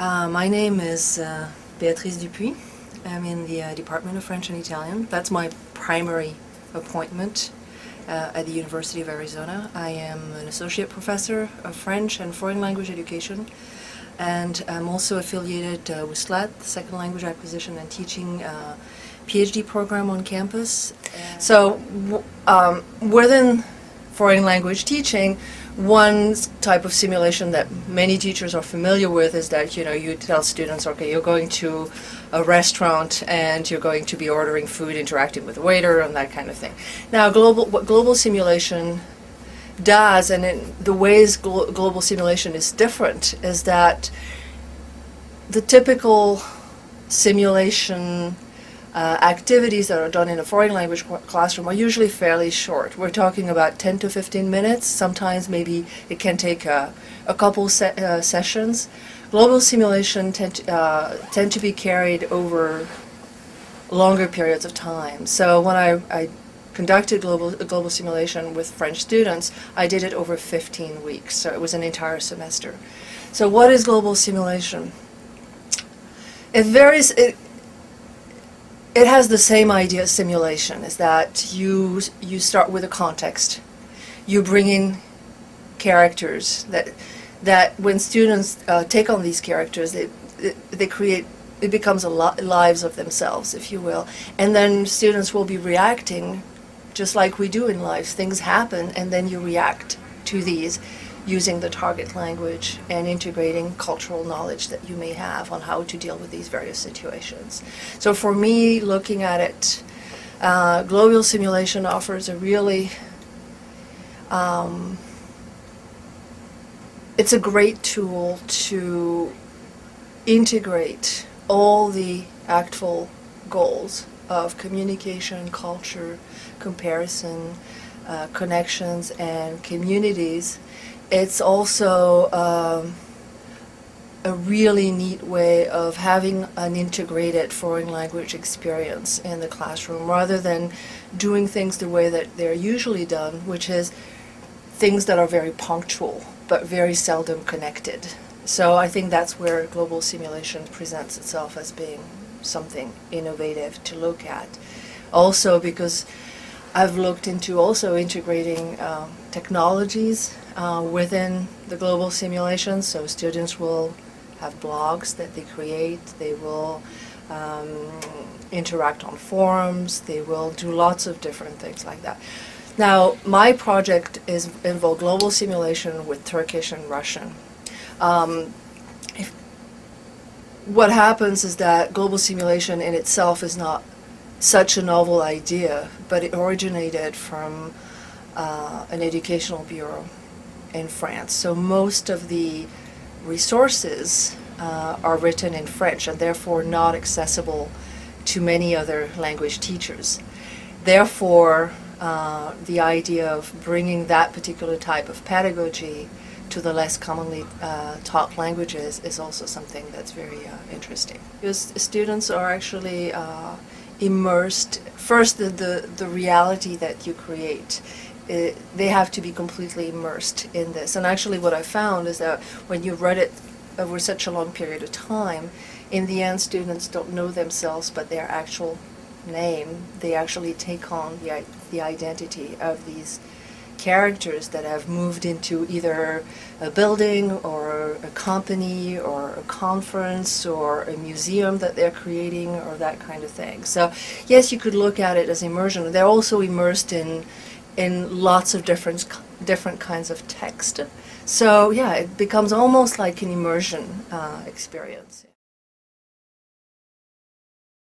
My name is Beatrice Dupuy. I'm in the Department of French and Italian. That's my primary appointment at the University of Arizona. I am an associate professor of French and foreign language education, and I'm also affiliated with SLAT, the Second Language Acquisition and Teaching PhD program on campus. So within foreign language teaching, one type of simulation that many teachers are familiar with is that, you tell students, okay, you're going to a restaurant and you're going to be ordering food, interacting with the waiter, and that kind of thing. Now, what global simulation does, and in the ways global simulation is different, is that the typical simulation activities that are done in a foreign language classroom are usually fairly short. We're talking about 10 to 15 minutes. Sometimes maybe it can take a couple sessions. Global simulation tend to be carried over longer periods of time. So when I conducted global simulation with French students, I did it over 15 weeks. So it was an entire semester. So what is global simulation? It varies. It has the same idea as simulation, is that you start with a context. You bring in characters that when students take on these characters, they create, it becomes lives of themselves, if you will. And then students will be reacting just like we do in life. Things happen and then you react to these using the target language and integrating cultural knowledge that you may have on how to deal with these various situations. So for me, looking at it, global simulation offers a really, it's a great tool to integrate all the actual goals of communication, culture, comparison, connections, and communities. It's also a really neat way of having an integrated foreign language experience in the classroom, rather than doing things the way that they're usually done, which is things that are very punctual but very seldom connected. So I think that's where global simulation presents itself as being something innovative to look at. Also because I've looked into also integrating technologies within the global simulation. So students will have blogs that they create, they will interact on forums, they will do lots of different things like that. Now, my project involved global simulation with Turkish and Russian. What happens is that global simulation in itself is not such a novel idea, but it originated from an educational bureau in France. So most of the resources are written in French and therefore not accessible to many other language teachers. Therefore, the idea of bringing that particular type of pedagogy to the less commonly taught languages is also something that's very interesting. Because students are actually immersed. First, the reality that you create, they have to be completely immersed in this. And actually what I found is that when you read it over such a long period of time, in the end students don't know themselves but their actual name. They actually take on the identity of these characters that have moved into either a building or a company or a conference or a museum that they're creating or that kind of thing. So yes, you could look at it as immersion. They're also immersed in lots of different kinds of text. So yeah, it becomes almost like an immersion experience.